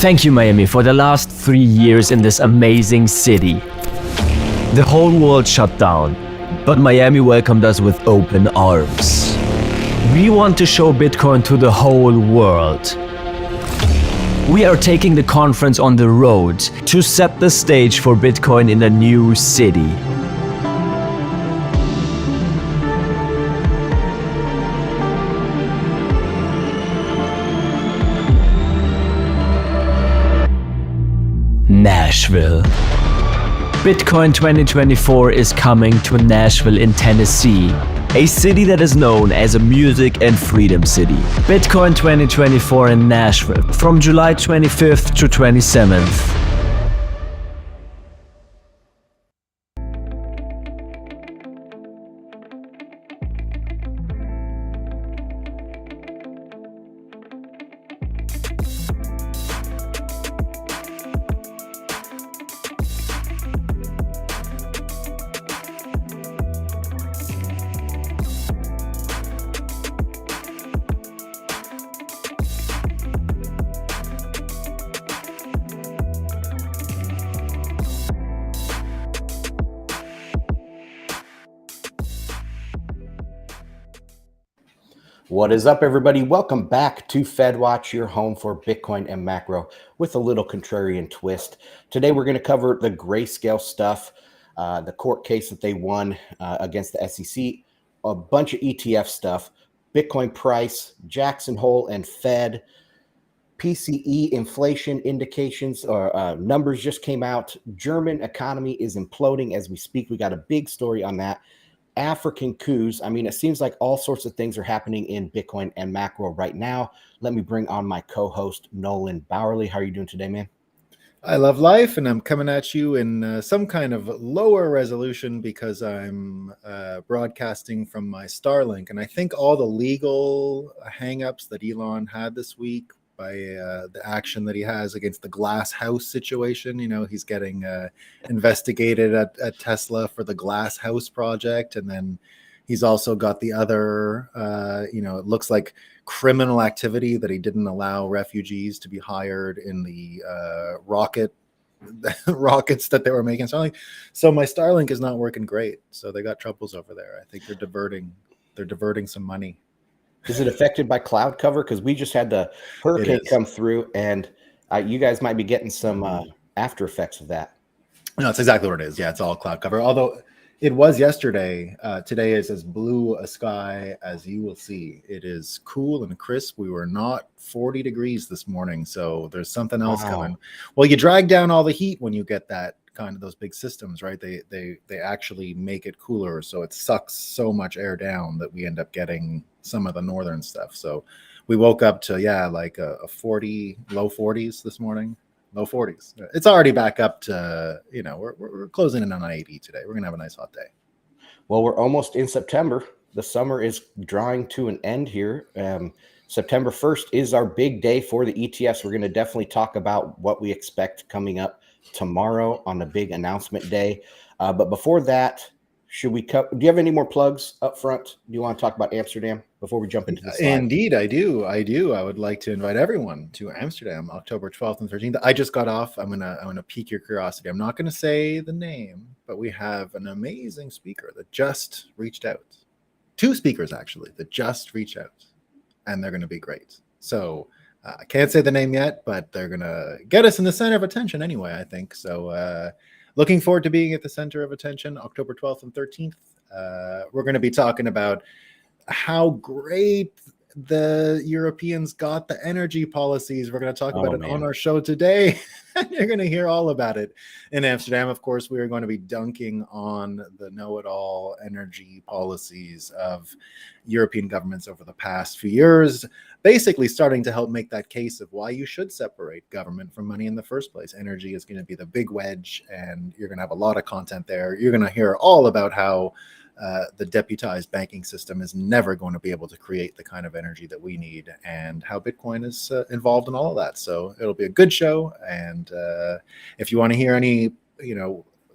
Thank you, Miami, for the last 3 years in this amazing city. The whole world shut down, but Miami welcomed us with open arms. We want to show Bitcoin to the whole world. We are taking the conference on the road to set the stage for Bitcoin in a new city. Nashville. Bitcoin 2024 is coming to Nashville in Tennessee, a city that is known as a music and freedom city. Bitcoin 2024 in Nashville from July 25th to 27th. What is up, everybody? Welcome back to FedWatch, your home for Bitcoin and macro with a little contrarian twist. Today, we're going to cover the Grayscale stuff, the court case that they won against the SEC, a bunch of ETF stuff, Bitcoin price, Jackson Hole and Fed, PCE inflation indications or numbers just came out. German economy is imploding as we speak. We got a big story on that. African coups. I mean, it seems like all sorts of things are happening in Bitcoin and macro right now. Let me bring on my co-host, Nolan Bauerle. How are you doing today, man? I love life, and I'm coming at you in some kind of lower resolution because I'm broadcasting from my Starlink. And I think all the legal hangups that Elon had this week by the action that he has against the glass house situation. You know, he's getting investigated at Tesla for the glass house project. And then he's also got the other, it looks like criminal activity that he didn't allow refugees to be hired in the rockets that they were making. So my Starlink is not working great. So they got troubles over there. I think they're diverting some money. Is it affected by cloud cover? Because we just had the hurricane come through, and you guys might be getting some after effects of that. No, it's exactly what it is. Yeah, it's all cloud cover. Although it was yesterday. Today is as blue a sky as you will see. It is cool and crisp. We were not 40 degrees this morning, so there's something else coming. Well, you drag down all the heat when you get that kind of those big systems, right? They actually make it cooler, so it sucks so much air down that we end up getting some of the northern stuff. So we woke up to like a 40, low 40s this morning. Low 40s. It's already back up to, we're closing in on 80 today. We're gonna have a nice hot day. Well, we're almost in September. The summer is drawing to an end here. September 1st is our big day for the ETFs. We're going to definitely talk about what we expect coming up tomorrow on the big announcement day. But before that, do you have any more plugs up front? Do you want to talk about Amsterdam before we jump into this? Indeed, I do. I would like to invite everyone to Amsterdam, October 12th and 13th. I just got off. I'm gonna pique your curiosity. I'm not gonna say the name, but we have an amazing speaker that just reached out. 2 speakers actually that just reached out, and they're gonna be great. So I can't say the name yet, but they're gonna get us in the center of attention anyway, I think. So looking forward to being at the center of attention, October 12th and 13th. We're going to be talking about how great the Europeans got the energy policies. We're going to talk about it on our show today. You're going to hear all about it in Amsterdam. Of course, we are going to be dunking on the know-it-all energy policies of European governments over the past few years, basically starting to help make that case of why you should separate government from money in the first place. Energy is going to be the big wedge, and you're going to have a lot of content there. You're going to hear all about how the deputized banking system is never going to be able to create the kind of energy that we need, and how Bitcoin is involved in all of that. So it'll be a good show. And if you want to hear any,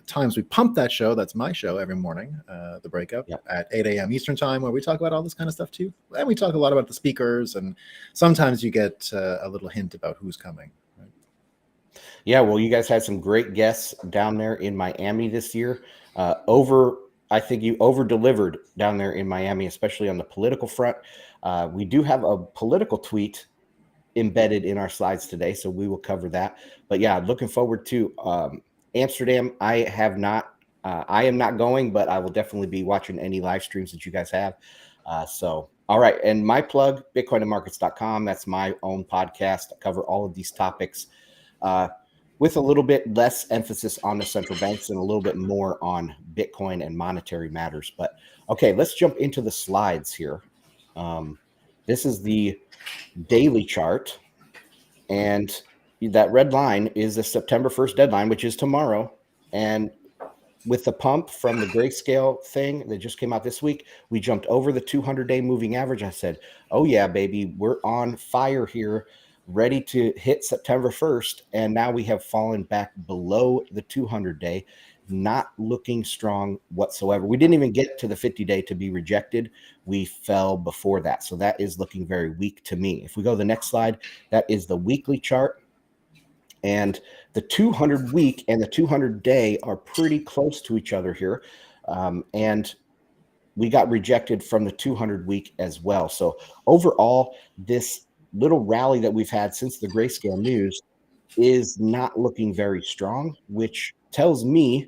times we pump that show, that's my show every morning, The Breakup, at 8 a.m. Eastern time, where we talk about all this kind of stuff too. And we talk a lot about the speakers, and sometimes you get a little hint about who's coming. Right? Yeah, well, you guys had some great guests down there in Miami this year. I think you over delivered down there in Miami, especially on the political front. We do have a political tweet embedded in our slides today, so we will cover that. But yeah, looking forward to Amsterdam. I am not going, but I will definitely be watching any live streams that you guys have. So, all right. And my plug, bitcoinandmarkets.com. That's my own podcast. I cover all of these topics with a little bit less emphasis on the central banks and a little bit more on Bitcoin and monetary matters. But okay, let's jump into the slides here. This is the daily chart, and that red line is the September 1st deadline, which is tomorrow. And with the pump from the Grayscale thing that just came out this week, we jumped over the 200-day moving average. I said, oh yeah, baby, we're on fire here, ready to hit September 1st. And now we have fallen back below the 200-day, not looking strong whatsoever. We didn't even get to the 50-day to be rejected. We fell before that. So that is looking very weak to me. If we go to the next slide, that is the weekly chart. And the 200-week and the 200-day are pretty close to each other here. And we got rejected from the 200-week as well. So overall, this little rally that we've had since the Grayscale news is not looking very strong, which tells me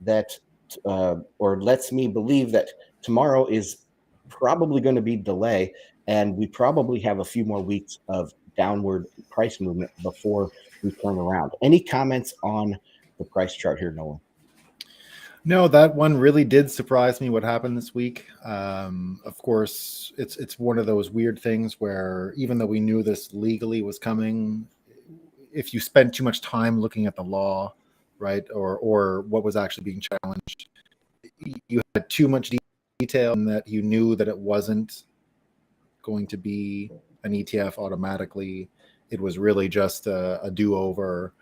that, or lets me believe that tomorrow is probably going to be delay, and we probably have a few more weeks of downward price movement before we turn around. Any comments on the price chart here, Nolan? No, that one really did surprise me what happened this week. Of course, it's one of those weird things where even though we knew this legally was coming, if you spent too much time looking at the law, right, or what was actually being challenged, you had too much detail in that you knew that it wasn't going to be an ETF automatically. It was really just a do-over.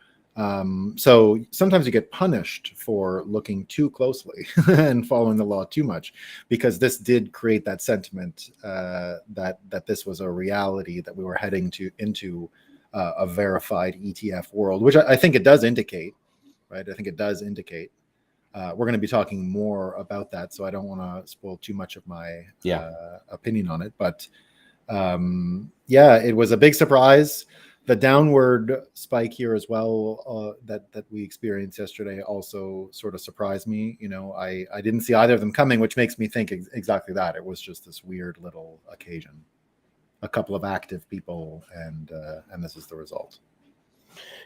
So sometimes you get punished for looking too closely and following the law too much, because this did create that sentiment that this was a reality, that we were heading into a verified ETF world, which I think it does indicate, right? I think it does indicate. We're going to be talking more about that, so I don't want to spoil too much of my opinion on it. But yeah, it was a big surprise. The downward spike here as well that we experienced yesterday also sort of surprised me. You know, I didn't see either of them coming, which makes me think exactly that. It was just this weird little occasion, a couple of active people, and this is the result.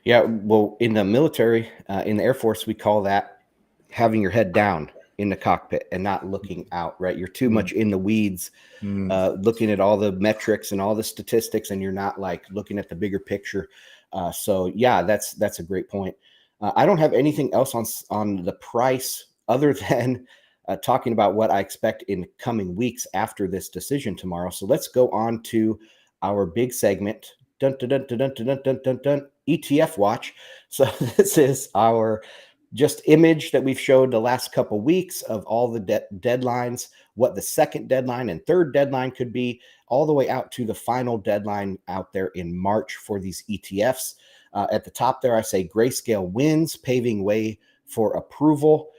Yeah, well, in the military, in the Air Force, we call that having your head down in the cockpit and not looking out, right? You're too much in the weeds, looking at all the metrics and all the statistics, and you're not like looking at the bigger picture. So yeah, that's a great point. I don't have anything else on the price other than talking about what I expect in coming weeks after this decision tomorrow. So let's go on to our big segment, dun, dun, dun, dun, dun, dun, dun, dun, dun, ETF watch. So this is our just image that we've showed the last couple weeks of all the deadlines, what the second deadline and third deadline could be, all the way out to the final deadline out there in March for these ETFs. At the top there, I say Grayscale wins, paving way for approval.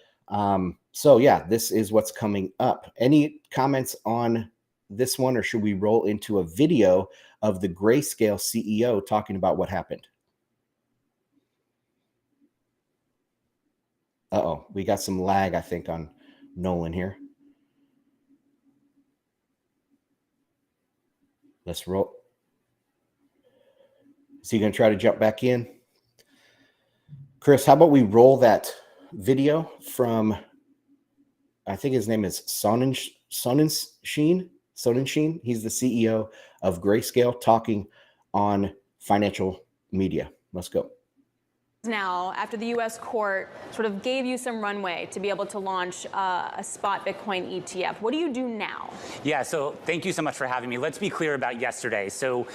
So yeah, this is what's coming up. Any comments on this one, or should we roll into a video of the Grayscale CEO talking about what happened? Uh-oh, we got some lag, I think, on Nolan here. Let's roll. Is he going to try to jump back in? Chris, how about we roll that video from, I think his name is Sonnenschein. He's the CEO of Grayscale, talking on financial media. Let's go. Now, after the U.S. court sort of gave you some runway to be able to launch a spot Bitcoin ETF, what do you do now? Yeah, so thank you so much for having me. Let's be clear about yesterday. So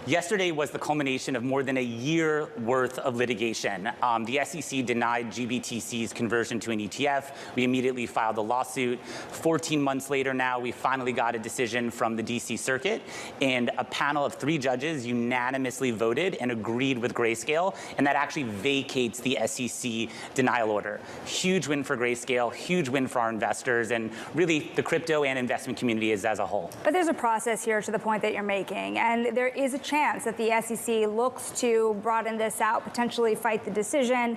yesterday was the culmination of more than a year worth of litigation. The SEC denied GBTC's conversion to an ETF. We immediately filed a lawsuit. 14 months later now, we finally got a decision from the DC Circuit, and a panel of 3 judges unanimously voted and agreed with Grayscale, and that actually vacates the SEC denial order. Huge win for Grayscale, huge win for our investors, and really the crypto and investment community is as a whole. But there's a process here to the point that you're making, and there is a chance that the SEC looks to broaden this out, potentially fight the decision,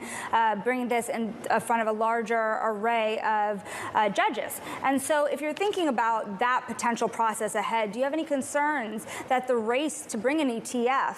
bring this in front of a larger array of judges. And so if you're thinking about that potential process ahead, do you have any concerns that the race to bring an ETF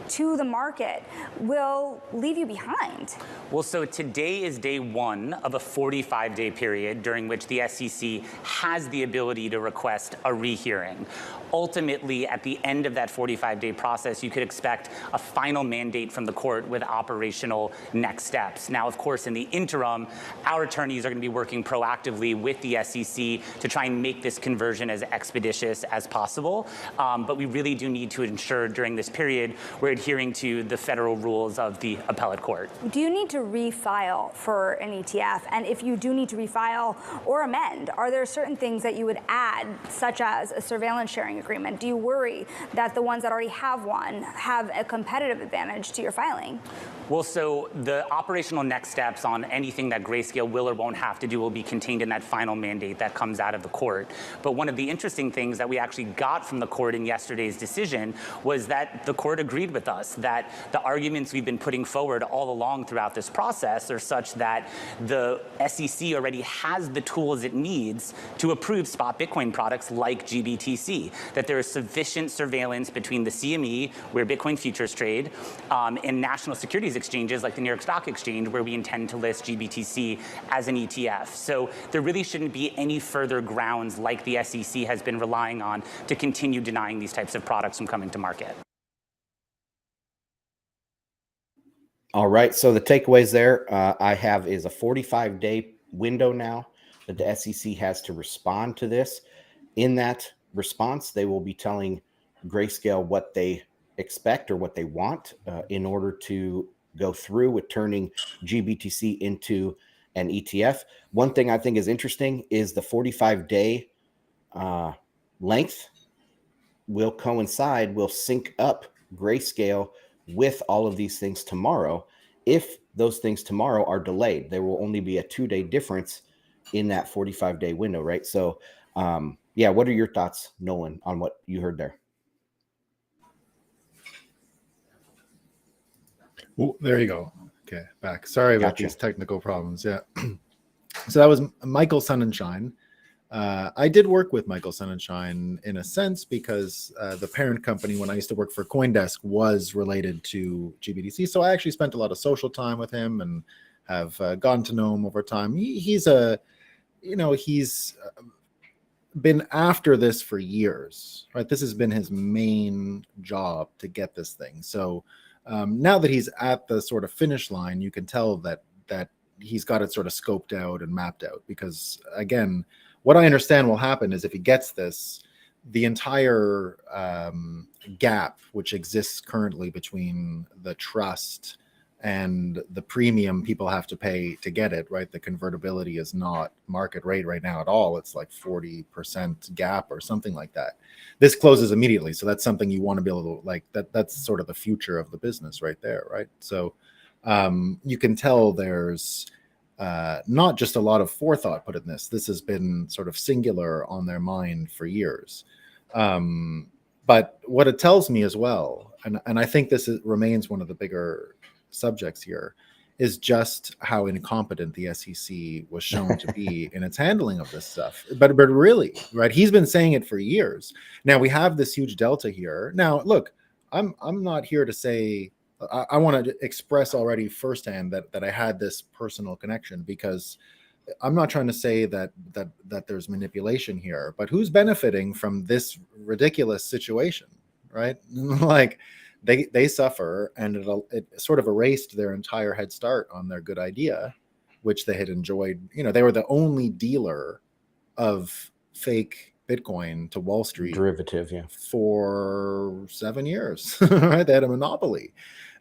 to the market will leave you behind? Well, so today is day one of a 45-day period during which the SEC has the ability to request a rehearing. Ultimately, at the end of that 45-day process, you could expect a final mandate from the court with operational next steps. Now, of course, in the interim, our attorneys are going to be working proactively with the SEC to try and make this conversion as expeditious as possible. But we really do need to ensure during this period we're adhering to the federal rules of the appellate court. Do you need to refile for an ETF? And if you do need to refile or amend, are there certain things that you would add, such as a surveillance sharing agreement? Do you worry that the ones that already have one have a competitive advantage to your filing? Well, so the operational next steps on anything that Grayscale will or won't have to do will be contained in that final mandate that comes out of the court. But one of the interesting things that we actually got from the court in yesterday's decision was that the court agreed with us that the arguments we've been putting forward all along throughout this process are such that the SEC already has the tools it needs to approve spot Bitcoin products like GBTC, that there is sufficient surveillance between the CME, where Bitcoin futures trade, and national securities exchanges like the New York Stock Exchange, where we intend to list GBTC as an ETF. So there really shouldn't be any further grounds like the SEC has been relying on to continue denying these types of products from coming to market. All right. So the takeaways there I have is a 45-day window now that the SEC has to respond to this. In that response, they will be telling Grayscale what they expect or what they want in order to go through with turning GBTC into an ETF. One thing I think is interesting is the 45-day length will coincide, will sync up Grayscale with all of these things tomorrow. If those things tomorrow are delayed, there will only be a 2-day difference in that 45-day window, right? So, yeah, what are your thoughts, Nolan, on what you heard there? Oh, there you go. Okay, back. Sorry about Gotcha. these technical problems. Yeah. So that was Michael Sonnenschein. I did work with Michael Sonnenschein in a sense because the parent company when I used to work for CoinDesk was related to GBTC. So I actually spent a lot of social time with him and have gotten to know him over time. He's been after this for years, right? This has been his main job to get this thing. So now that he's at the sort of finish line, you can tell that he's got it sort of scoped out and mapped out because, again, what I understand will happen is if he gets this, the entire gap which exists currently between the trust and the premium people have to pay to get it, right? The convertibility is not market rate right now at all. It's like 40% gap or something like that. This closes immediately. So that's something you want to be able to that's sort of the future of the business right there, right? So you can tell there's not just a lot of forethought put in this. This has been sort of singular on their mind for years. But what it tells me as well, and I think this remains one of the bigger subjects here, is just how incompetent the SEC was shown to be in its handling of this stuff. But really, right? He's been saying it for years. Now we have this huge delta here. Now, look, I'm not here to say. I want to express already firsthand that I had this personal connection because I'm not trying to say that there's manipulation here, but who's benefiting from this ridiculous situation, right? Like they suffer, and it sort of erased their entire head start on their good idea, which they had enjoyed. You know, they were the only dealer of fake Bitcoin to Wall Street Derivative, yeah, for 7 years, right? They had a monopoly.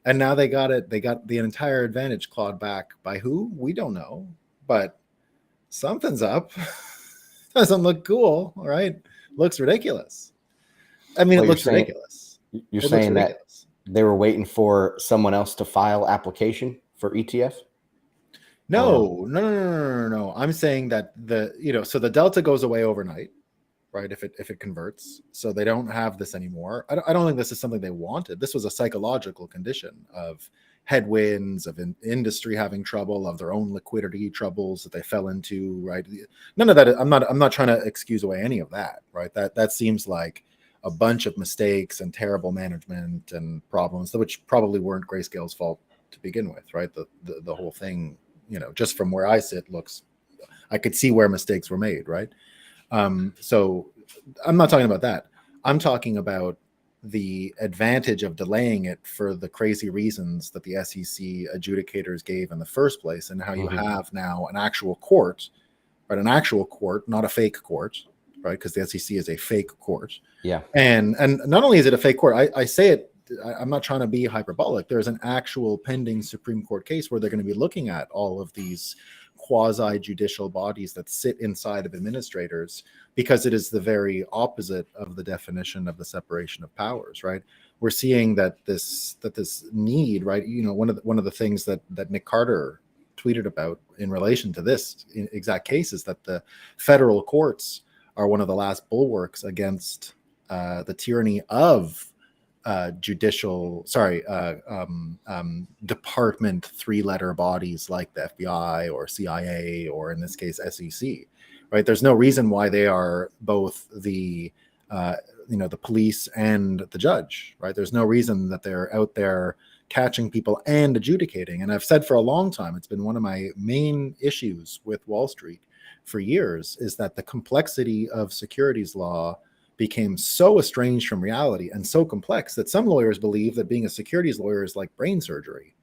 And now they got it. They got the entire advantage clawed back by who? We don't know. But something's up. Doesn't look cool, all right? Looks ridiculous. I mean, it looks ridiculous. You're saying that they were waiting for someone else to file application for ETF? No. I'm saying that so the delta goes away overnight, right? If it converts, so they don't have this anymore. I don't think this is something they wanted. This was a psychological condition of headwinds, of industry having trouble, of their own liquidity troubles that they fell into, right? None of that. I'm not trying to excuse away any of that, right? That seems like a bunch of mistakes and terrible management and problems, which probably weren't Grayscale's fault to begin with, right? The whole thing, just from where I sit, I could see where mistakes were made, right? So I'm not talking about that. I'm talking about the advantage of delaying it for the crazy reasons that the SEC adjudicators gave in the first place, and how you have now an actual court, right? An actual court, not a fake court, right? Because the SEC is a fake court. Yeah. And not only is it a fake court, I say it, I'm not trying to be hyperbolic. There's an actual pending Supreme Court case where they're going to be looking at all of these quasi-judicial bodies that sit inside of administrators, because it is the very opposite of the definition of the separation of powers, right? We're seeing that this need, right? One of the things that Nick Carter tweeted about in relation to this exact case is that the federal courts are one of the last bulwarks against the tyranny of department three-letter bodies like the FBI or CIA, or in this case SEC, right? There's no reason why they are both the police and the judge, right? There's no reason that they're out there catching people and adjudicating. And I've said for a long time, it's been one of my main issues with Wall Street for years, is that the complexity of securities law became so estranged from reality and so complex that some lawyers believe that being a securities lawyer is like brain surgery.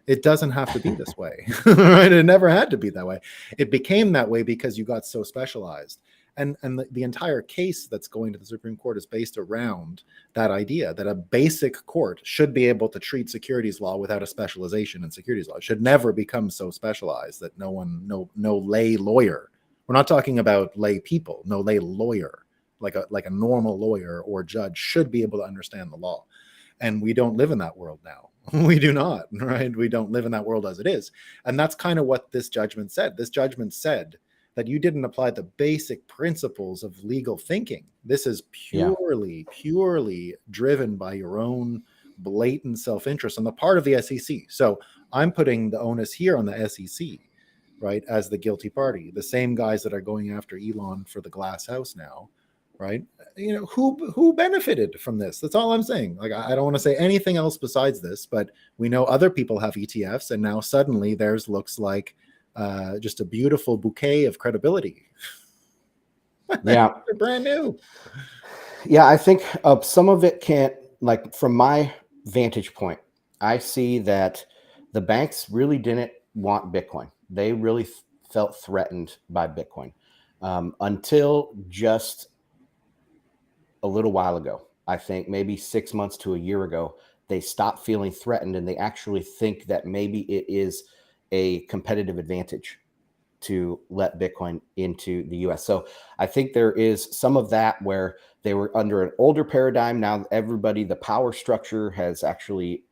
It doesn't have to be this way, right? It never had to be that way. It became that way because you got so specialized. And the entire case that's going to the Supreme Court is based around that idea that a basic court should be able to treat securities law without a specialization in securities law. It should never become so specialized that no lay lawyer, we're not talking about lay people, no lay lawyer, like a normal lawyer or judge should be able to understand the law. And we don't live in that world now. We do not, right? We don't live in that world as it is. And that's kind of what this judgment said. This judgment said that you didn't apply the basic principles of legal thinking. This is purely driven by your own blatant self-interest on the part of the SEC. So I'm putting the onus here on the SEC, right, as the guilty party. The same guys that are going after Elon for the glass house now, right? Who benefited from this? That's all I'm saying. Like, I don't want to say anything else besides this, but we know other people have ETFs, and now suddenly theirs looks like just a beautiful bouquet of credibility. Yeah. They're brand new. Yeah, I think some of it can't, like, from my vantage point, I see that the banks really didn't want Bitcoin. They really felt threatened by Bitcoin until just a little while ago. I think maybe 6 months to a year ago, they stopped feeling threatened, and they actually think that maybe it is a competitive advantage to let Bitcoin into the US. So I think there is some of that where they were under an older paradigm. Now the power structure has actually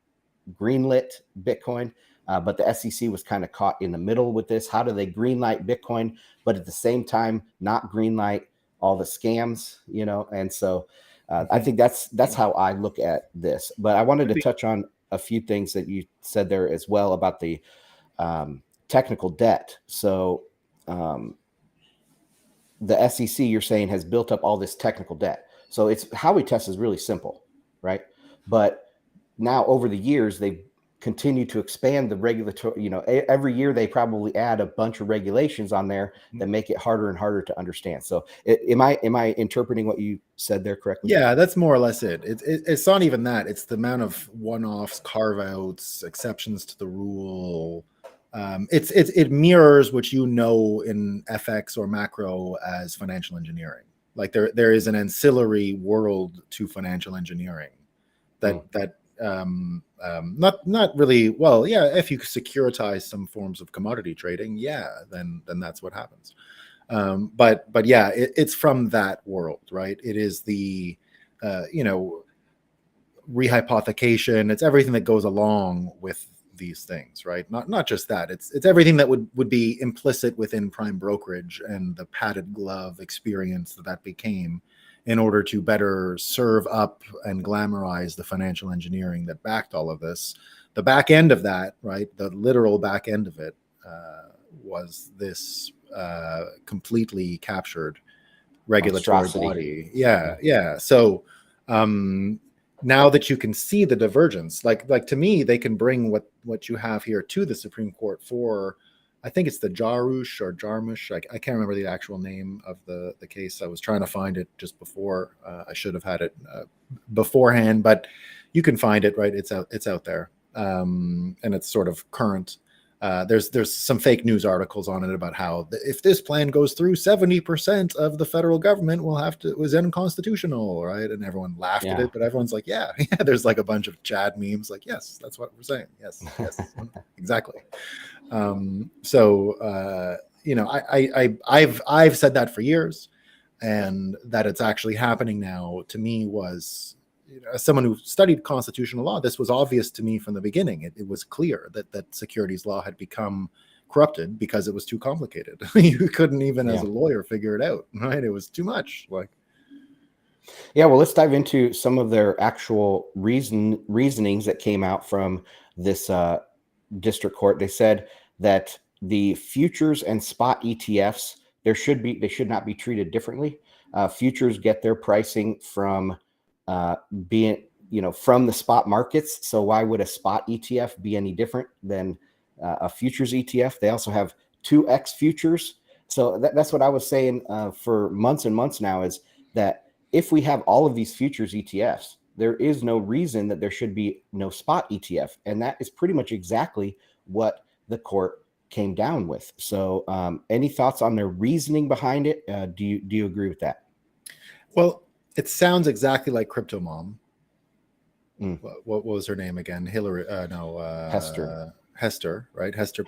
greenlit Bitcoin, but the SEC was kind of caught in the middle with this. How do they greenlight Bitcoin, but at the same time not greenlight all the scams, And so I think that's how I look at this. But I wanted to touch on a few things that you said there as well about the technical debt. So the SEC, you're saying, has built up all this technical debt. So it's how we test is really simple, right? But now over the years, they've continued to expand the regulatory, every year they probably add a bunch of regulations on there that make it harder and harder to understand. So am I interpreting what you said there correctly? Yeah, that's more or less it. It's not even that. It's the amount of one-offs, carve-outs, exceptions to the rule. It mirrors what in FX or macro as financial engineering. Like there is an ancillary world to financial engineering that not really. Well, yeah, if you securitize some forms of commodity trading, then that's what happens. But yeah, it's from that world, right? It is the rehypothecation. It's everything that goes along with these things, right? Not just that. It's everything that would be implicit within prime brokerage and the padded glove experience that became in order to better serve up and glamorize the financial engineering that backed all of this. The back end of that, right? The literal back end of it was this completely captured regulatory body. Yeah. So now that you can see the divergence, like to me, they can bring what you have here to the Supreme Court for, I think it's the Jarush or Jarmusch. I can't remember the actual name of the case. I was trying to find it just before. I should have had it beforehand, but you can find it, right? It's out there, and it's sort of current. There's some fake news articles on it about how if this plan goes through, 70% of the federal government was unconstitutional, right? And everyone laughed at it, but everyone's like, yeah. There's like a bunch of Chad memes, like, yes, that's what we're saying. Yes, exactly. I've said that for years, and that it's actually happening now, to me was, as someone who studied constitutional law, this was obvious to me from the beginning. It was clear that securities law had become corrupted because it was too complicated. You couldn't even as a lawyer figure it out, right? It was too much. Well, let's dive into some of their actual reasonings that came out from this district court. They said that the futures and spot ETFs, they should not be treated differently. Futures get their pricing from from the spot markets. So why would a spot ETF be any different than a futures ETF? They also have 2x futures. So that's what I was saying for months and months now, is that if we have all of these futures ETFs, there is no reason that there should be no spot ETF. And that is pretty much exactly what the court came down with. So any thoughts on their reasoning behind it? Do you agree with that? Well, it sounds exactly like Crypto Mom. What was her name again? Hester, right? Hester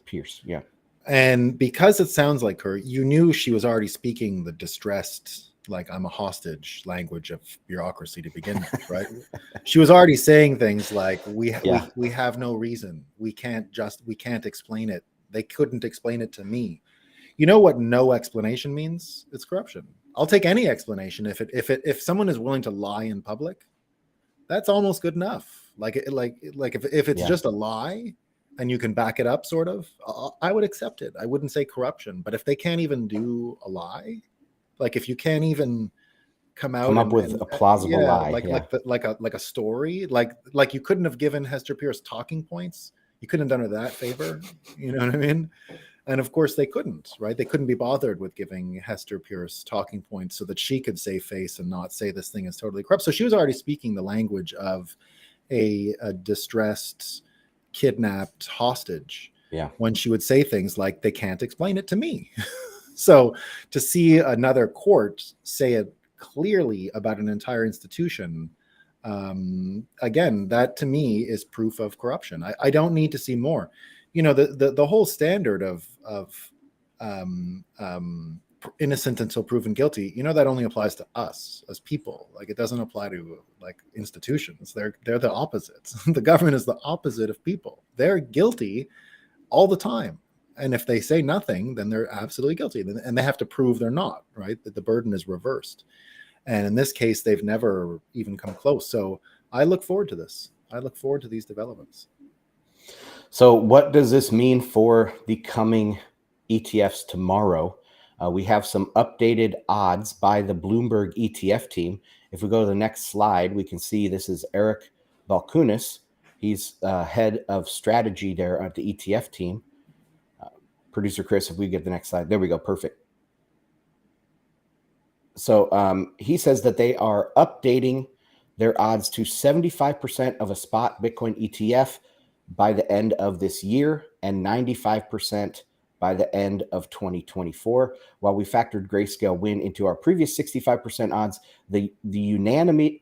Pierce, yeah. And because it sounds like her, you knew she was already speaking the distressed, like, I'm a hostage language of bureaucracy to begin with, right? She was already saying things like, we have no reason. We can't explain it. They couldn't explain it to me. You know what no explanation means? It's corruption. I'll take any explanation. If someone is willing to lie in public, that's almost good enough. Like if it's just a lie and you can back it up, sort of, I would accept it. I wouldn't say corruption. But if they can't even do a lie, like if you can't even come up with a plausible lie, like a story, like you couldn't have given Hester Pierce talking points. You couldn't have done her that favor. You know what I mean? And of course they couldn't, right? They couldn't be bothered with giving Hester Pierce talking points so that she could save face and not say this thing is totally corrupt. So she was already speaking the language of a distressed, kidnapped hostage when she would say things like, they can't explain it to me. So to see another court say it clearly about an entire institution, again, that to me is proof of corruption. I don't need to see more. The whole standard of innocent until proven guilty, that only applies to us as people. Like, it doesn't apply to like institutions. They're the opposites. The government is the opposite of people. They're guilty all the time. And if they say nothing, then they're absolutely guilty. And they have to prove they're not, right? That the burden is reversed. And in this case, they've never even come close. So I look forward to this. I look forward to these developments. So what does this mean for the coming ETFs tomorrow? We have some updated odds by the Bloomberg ETF team. If we go to the next slide, we can see this is Eric Balkunis. He's head of strategy there at the ETF team. Producer Chris, if we get the next slide. There we go. Perfect. So he says that they are updating their odds to 75% of a spot Bitcoin ETF by the end of this year and 95% by the end of 2024. While we factored Grayscale win into our previous 65% odds, the unanimity,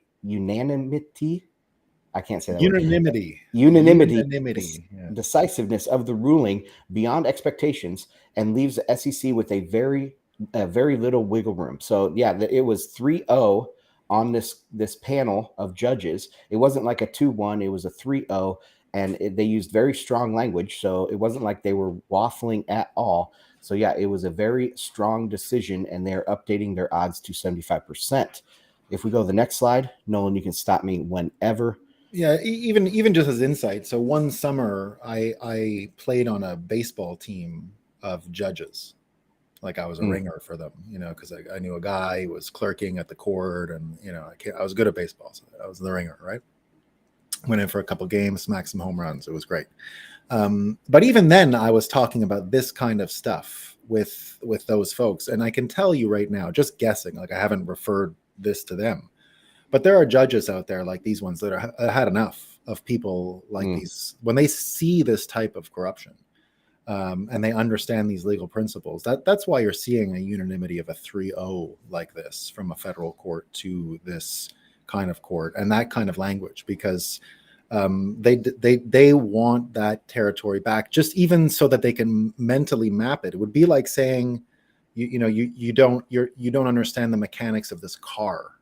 I can't say that Unanimity. Yeah. Decisiveness of the ruling beyond expectations and leaves the SEC with a very little wiggle room. So yeah, it was 3-0 on this panel of judges. It wasn't like a 2-1, it was a 3-0. and they used very strong language. So it wasn't like they were waffling at all. So yeah, it was a very strong decision, and they're updating their odds to 75%. If we go to the next slide, Nolan, you can stop me whenever. Yeah, even just as insight. So one summer, I played on a baseball team of judges. Like I was a ringer for them, because I knew a guy who was clerking at the court, and I was good at baseball, so I was the ringer, right? Went in for a couple games, smacked some home runs. It was great. But even then, I was talking about this kind of stuff with those folks, and I can tell you right now, just guessing, like I haven't referred this to them, but there are judges out there like these ones that are had enough of people like these when they see this type of corruption. And they understand these legal principles. That's why you're seeing a unanimity of a 3-0 like this from a federal court to this kind of court and that kind of language, because they want that territory back, just even so that they can mentally map it. It would be like saying, you don't understand the mechanics of this car.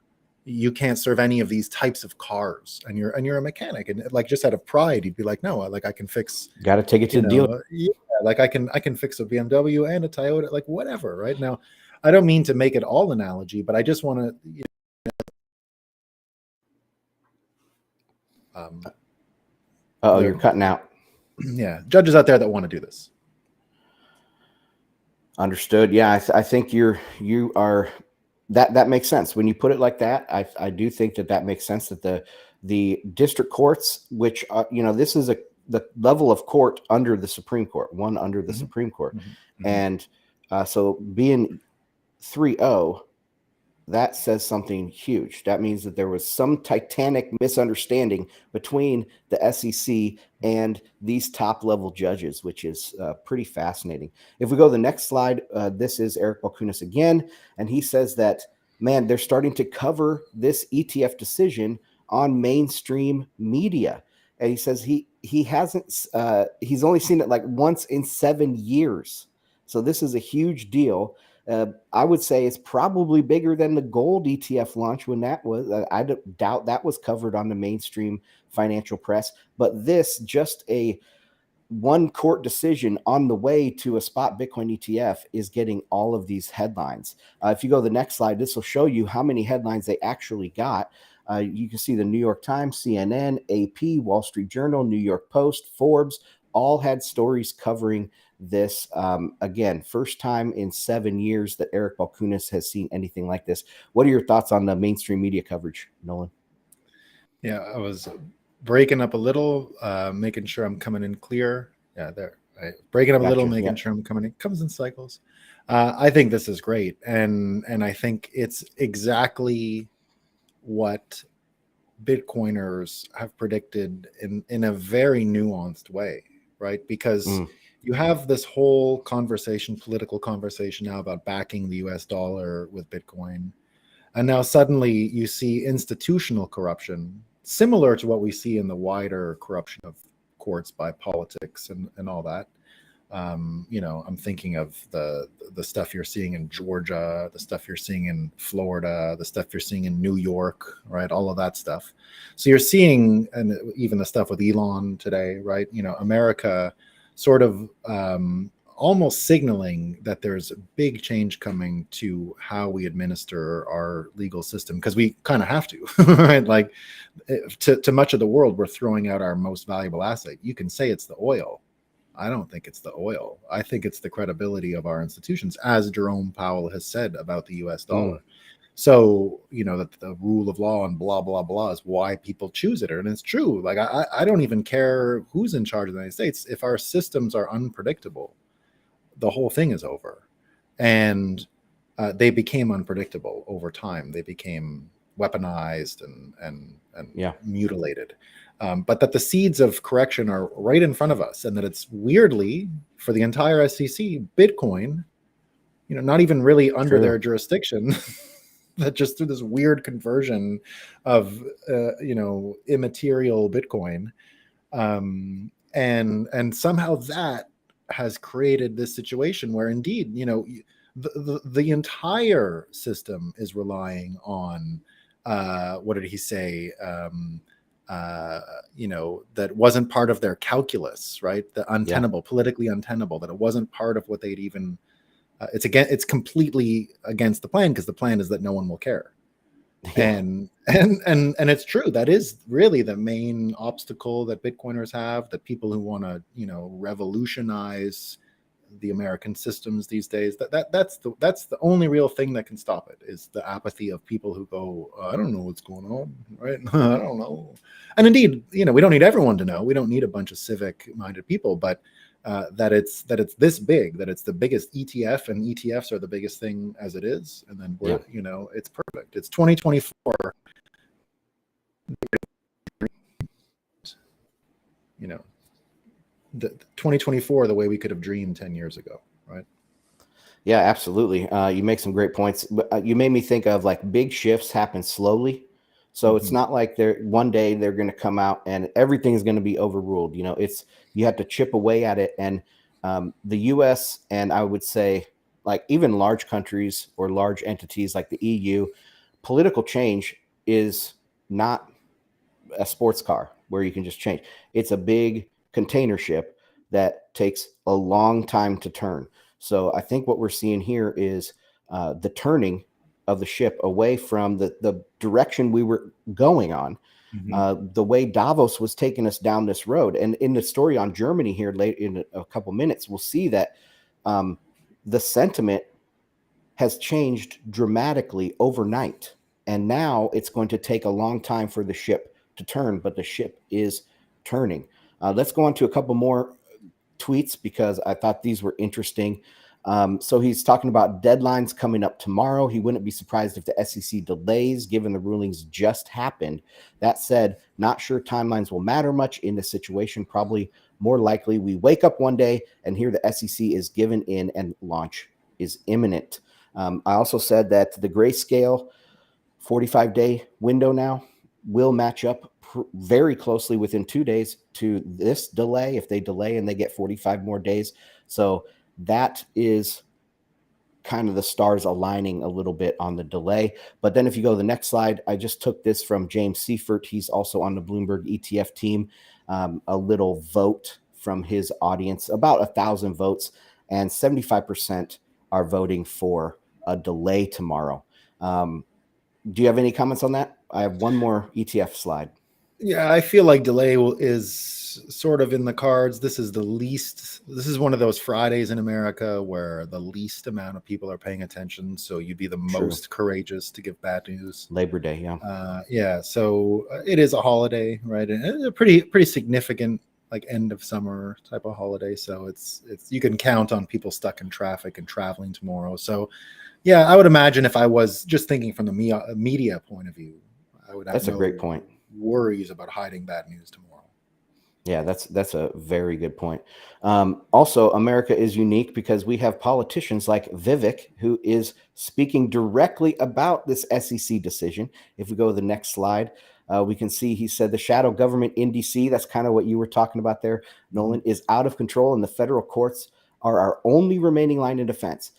You can't serve any of these types of cars, and you're a mechanic, and like just out of pride, you'd be like, no, like I can fix. Got to take it to the dealer. Yeah, like I can fix a BMW and a Toyota, like whatever. Right now, I don't mean to make it all analogy, but I just want to. You're cutting out. Yeah, judges out there that want to do this. Understood. Yeah, I think you are. That makes sense when you put it like that. I do think that makes sense, that the district courts, which this is the level of court under the Supreme Court, one under the Supreme Court, and so being 3-0, that says something huge. That means that there was some titanic misunderstanding between the SEC and these top level judges, which is pretty fascinating. If we go to the next slide, this is Eric Balchunas again, and he says that, man, they're starting to cover this ETF decision on mainstream media. And he says he hasn't, he's only seen it like once in 7 years. So this is a huge deal. I would say it's probably bigger than the gold ETF launch when that was. I doubt that was covered on the mainstream financial press. But this, just a one court decision on the way to a spot Bitcoin ETF, is getting all of these headlines. If you go to the next slide, this will show you how many headlines they actually got. You can see the New York Times, CNN, AP, Wall Street Journal, New York Post, Forbes, all had stories covering this. Again, first time in 7 years that Eric Balchunas has seen anything like this. What are your thoughts on the mainstream media coverage, Nolan? Yeah, I was breaking up a little, making sure I'm coming in clear. Yeah, there. Breaking up a little, making sure I'm coming in. Comes in cycles. I think this is great, and I think it's exactly what Bitcoiners have predicted in a very nuanced way, right? Because you have this whole conversation, political conversation now about backing the US dollar with Bitcoin. And now suddenly you see institutional corruption, similar to what we see in the wider corruption of courts by politics and all that. I'm thinking of the stuff you're seeing in Georgia, the stuff you're seeing in Florida, the stuff you're seeing in New York, right? All of that stuff. So you're seeing, and even the stuff with Elon today, right? America sort of almost signaling that there's a big change coming to how we administer our legal system, because we kind of have to, right? Like to much of the world, we're throwing out our most valuable asset. You can say it's the oil. I don't think it's the oil. I think it's the credibility of our institutions, as Jerome Powell has said about the US dollar. So, that the rule of law and blah, blah, blah is why people choose it. And it's true. Like, I don't even care who's in charge of the United States. If our systems are unpredictable, the whole thing is over. And they became unpredictable over time. They became weaponized and mutilated. But that the seeds of correction are right in front of us, and that it's weirdly, for the entire SEC, Bitcoin, not even really under their jurisdiction, that just through this weird conversion of, immaterial Bitcoin, and somehow that has created this situation where indeed, the entire system is relying on, what did he say? that wasn't part of their calculus, right? The untenable, politically untenable, that it wasn't part of what they'd even, it's completely against the plan, because the plan is that no one will care. And it's true. That is really the main obstacle that Bitcoiners have, that people who want to, revolutionize the American systems these days, that's the only real thing that can stop it, is the apathy of people who go, I don't know what's going on, right? I don't know. And indeed, we don't need everyone to know. We don't need a bunch of civic minded people, but that it's this big, that it's the biggest ETF, and ETFs are the biggest thing as it is. And then we're, it's perfect. It's 2024. The 2024, the way we could have dreamed 10 years ago, right? Yeah, absolutely. You make some great points. You made me think of, like, big shifts happen slowly. So it's not like one day they're going to come out and everything is going to be overruled. You have to chip away at it. And the US, and I would say, like, even large countries or large entities like the EU, political change is not a sports car where you can just change. It's a big container ship that takes a long time to turn. So I think what we're seeing here is the turning of the ship away from the direction we were going on. The way Davos was taking us down this road. And in the story on Germany here late in a couple minutes, we'll see that the sentiment has changed dramatically overnight. And now it's going to take a long time for the ship to turn, but the ship is turning. Let's go on to a couple more tweets, because I thought these were interesting. So he's talking about deadlines coming up tomorrow. He wouldn't be surprised if the SEC delays, given the rulings just happened. That said, not sure timelines will matter much in this situation. Probably more likely we wake up one day and hear the SEC is given in and launch is imminent. I also said that the Grayscale 45-day window now will match up very closely within 2 days to this delay, if they delay and they get 45 more days. So that is kind of the stars aligning a little bit on the delay. But then if you go to the next slide, I just took this from James Seifert. He's also on the Bloomberg ETF team. A little vote from his audience, about 1,000 votes, and 75% are voting for a delay tomorrow. Do you have any comments on that? I have one more ETF slide. Yeah, I feel like delay is sort of in the cards. This is one of those Fridays in America where the least amount of people are paying attention. So you'd be the most courageous to give bad news. Labor Day, yeah. So it is a holiday, right? And it's a pretty significant, like, end of summer type of holiday. So it's you can count on people stuck in traffic and traveling tomorrow. So yeah, I would imagine, if I was just thinking from the media point of view, I would have That's a great point. Worries about hiding bad news tomorrow. Yeah, that's a very good point. Also, America is unique because we have politicians like Vivek, who is speaking directly about this SEC decision. If we go to the next slide, we can see he said the shadow government in DC, that's kind of what you were talking about there, Nolan, is out of control, and the federal courts are our only remaining line of defense.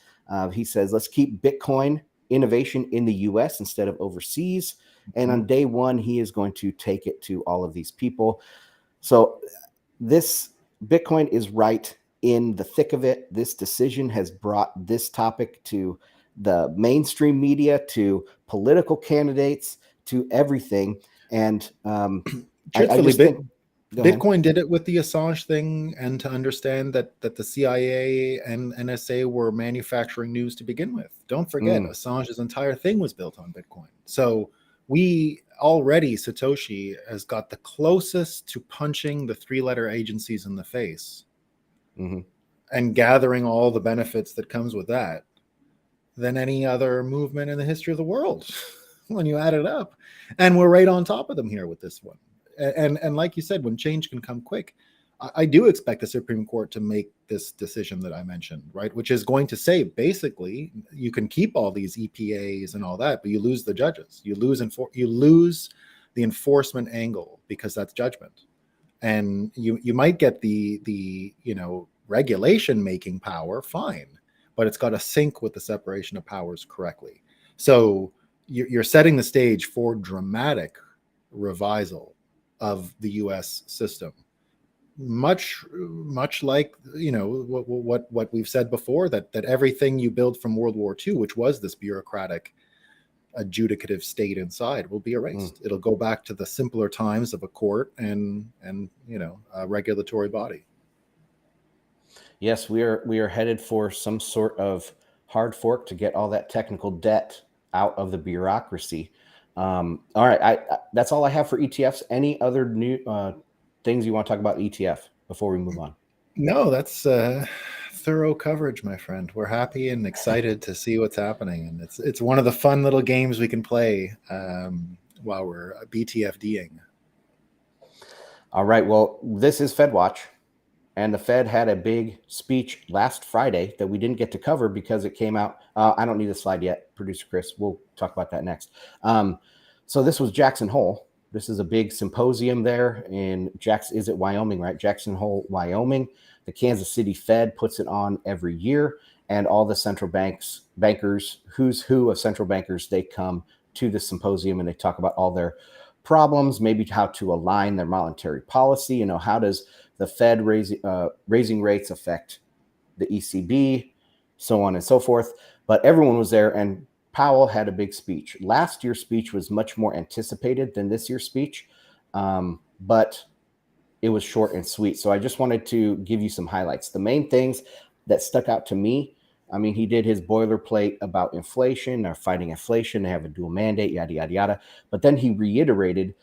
He says, let's keep Bitcoin innovation in the US instead of overseas. And on day one, he is going to take it to all of these people. So this Bitcoin is right in the thick of it. This decision has brought this topic to the mainstream media, to political candidates, to everything. And truthfully, Bitcoin did it with the Assange thing, and to understand that the CIA and NSA were manufacturing news to begin with. Don't forget, Assange's entire thing was built on Bitcoin. So we already, Satoshi has got the closest to punching the three-letter agencies in the face and gathering all the benefits that comes with that than any other movement in the history of the world when you add it up. And we're right on top of them here with this one. And like you said, when change can come quick, I do expect the Supreme Court to make this decision that I mentioned, right? Which is going to say, basically, you can keep all these EPAs and all that, but you lose the judges. You lose the enforcement angle, because that's judgment. And you might get the regulation making power, fine, but it's got to sync with the separation of powers correctly. So you're setting the stage for dramatic revisal of the U.S. system. Much like, you know, what we've said before, that everything you build from World War II, which was this bureaucratic adjudicative state inside, will be erased. It'll go back to the simpler times of a court and you know, a regulatory body. Yes, we are headed for some sort of hard fork to get all that technical debt out of the bureaucracy. All right, that's all I have for ETFs. Any other new things you want to talk about ETF before we move on? No, that's thorough coverage, my friend. We're happy and excited to see what's happening, and it's one of the fun little games we can play while we're BTFDing. All right, well, this is Fed Watch, and the Fed had a big speech last Friday that we didn't get to cover because it came out. I don't need a slide yet, producer Chris. We'll talk about that next. So this was Jackson Hole. This is a big symposium there in is it Wyoming, right? Jackson Hole, Wyoming. The Kansas City Fed puts it on every year, and all the central bankers, who's who of central bankers, they come to the symposium and they talk about all their problems, maybe how to align their monetary policy. You know, how does the Fed raising rates affect the ECB, so on and so forth. But everyone was there, and Powell had a big speech. Last year's speech was much more anticipated than this year's speech, but it was short and sweet. So I just wanted to give you some highlights. The main things that stuck out to me, I mean, he did his boilerplate about inflation, or fighting inflation. They have a dual mandate, yada, yada, yada. But then he reiterated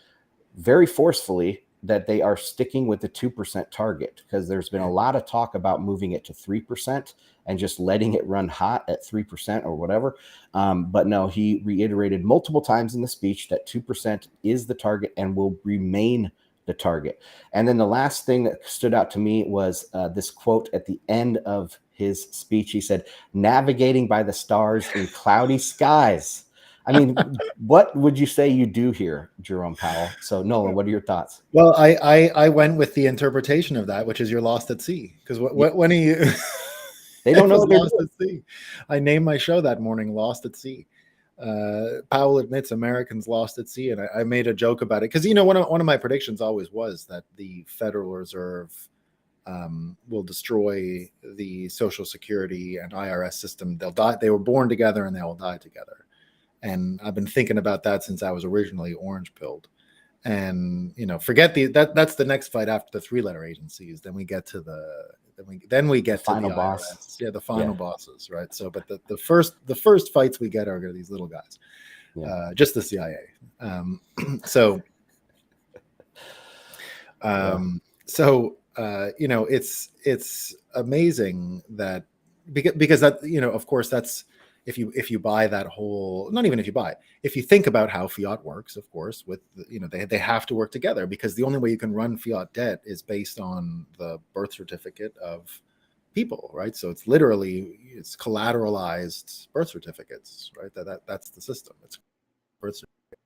very forcefully that they are sticking with the 2% target, because there's been a lot of talk about moving it to 3% and just letting it run hot at 3% or whatever. But no, he reiterated multiple times in the speech that 2% is the target and will remain the target. And then the last thing that stood out to me was this quote at the end of his speech. He said, "Navigating by the stars in cloudy skies." I mean, what would you say you do here, Jerome Powell? So, Nolan, what are your thoughts? Well, I went with the interpretation of that, which is you're lost at sea. Because when are you? They don't know what they're lost at sea. I named my show that morning, "Lost at Sea." Powell admits Americans lost at sea, and I made a joke about it because, you know, one of my predictions always was that the Federal Reserve will destroy the Social Security and IRS system. They'll die. They were born together, and they will die together. And I've been thinking about that since I was originally orange pilled. And, you know, forget that's the next fight after the 3-letter agencies. Then we get to the final the boss. IRS. Yeah, the final bosses, right? So, but the first fights we get are these little guys, just the CIA. You know, it's amazing that because that, you know, of course, that's if you buy that whole, not even if you buy it, if you think about how fiat works, of course, with, you know, they have to work together, because the only way you can run fiat debt is based on the birth certificate of people, right? So it's collateralized birth certificates, right? That's the system. It's birth certificate.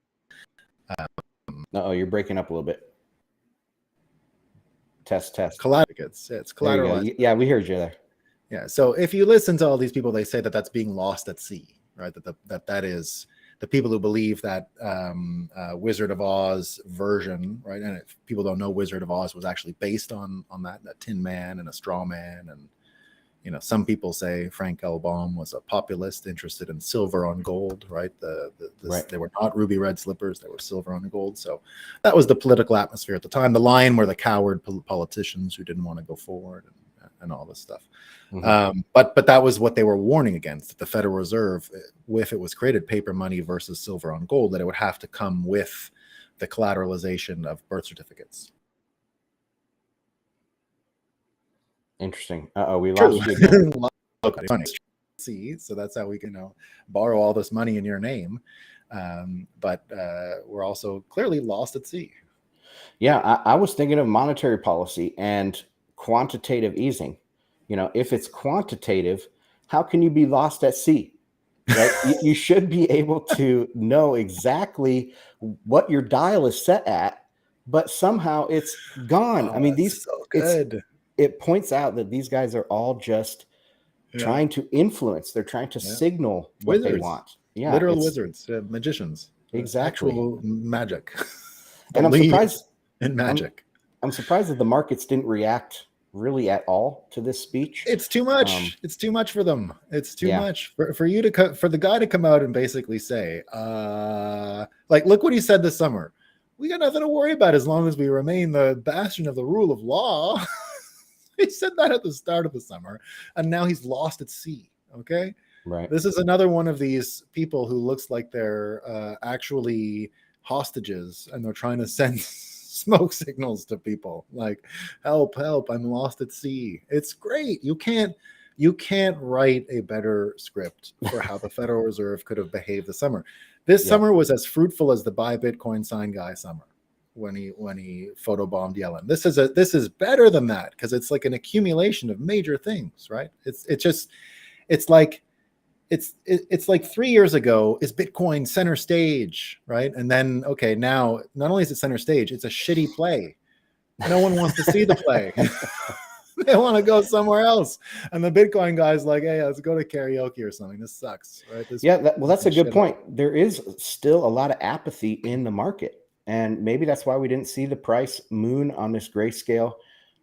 Oh, you're breaking up a little bit. Test. Collateralizations. It's collateralized. Yeah, we heard you there. Yeah. So if you listen to all these people, they say that that's being lost at sea, right? That is the people who believe that Wizard of Oz version, right? And if people don't know, Wizard of Oz was actually based on that Tin Man and a straw man. And, you know, some people say Frank L. Baum was a populist interested in silver on gold, right? Right. They were not ruby red slippers. They were silver on gold. So that was the political atmosphere at the time. The line were the coward politicians who didn't want to go forward and all this stuff. Mm-hmm. But that was what they were warning against, that the Federal Reserve, if it was created paper money versus silver on gold, that it would have to come with the collateralization of birth certificates. Interesting. We lost you again. See, so that's how we can borrow all this money in your name. But we're also clearly lost at sea. Yeah, I was thinking of monetary policy and quantitative easing. You know, if it's quantitative, how can you be lost at sea? Right? You should be able to know exactly what your dial is set at, but somehow it's gone. I mean, these so good. It points out that these guys are all just trying to influence. They're trying to signal what they want. Yeah, literal wizards, magicians. Exactly. Actual magic. And I'm surprised in magic. I'm surprised that the markets didn't react really at all to this speech. It's too much. It's too much for them. It's too Yeah. much for you to for the guy to come out and basically say, like, look what he said this summer. We got nothing to worry about as long as we remain the bastion of the rule of law. He said that at the start of the summer, and now he's lost at sea. Okay. Right. This is another one of these people who looks like they're actually hostages, and they're trying to send smoke signals to people like, help, I'm lost at sea. It's great. You can't write a better script for how the Federal Reserve could have behaved this summer. This summer was as fruitful as the buy Bitcoin sign guy summer when he photobombed Yellen. This is better than that, because it's like an accumulation of major things, right? It's like 3 years ago, is Bitcoin center stage, right? And then, okay, now not only is it center stage, it's a shitty play. No one wants to see the play. They want to go somewhere else. And the Bitcoin guy's like, hey, let's go to karaoke or something. This sucks, right? That's a good point. There is still a lot of apathy in the market. And maybe that's why we didn't see the price moon on this Grayscale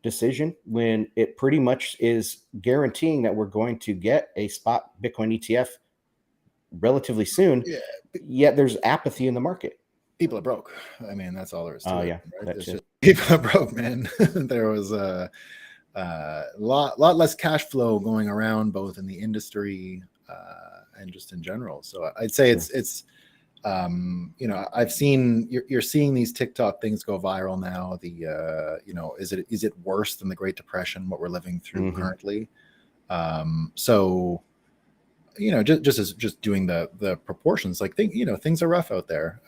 decision, when it pretty much is guaranteeing that we're going to get a spot Bitcoin ETF relatively soon. Yeah. Yet there's apathy in the market. People are broke. I mean, that's all there is to it. Yeah, right? Just, people are broke, man. There was a lot less cash flow going around, both in the industry and just in general. So I'd say it's I've seen you're seeing these TikTok things go viral now. Is it worse than the Great Depression, what we're living through currently? So just doing the proportions, like things are rough out there.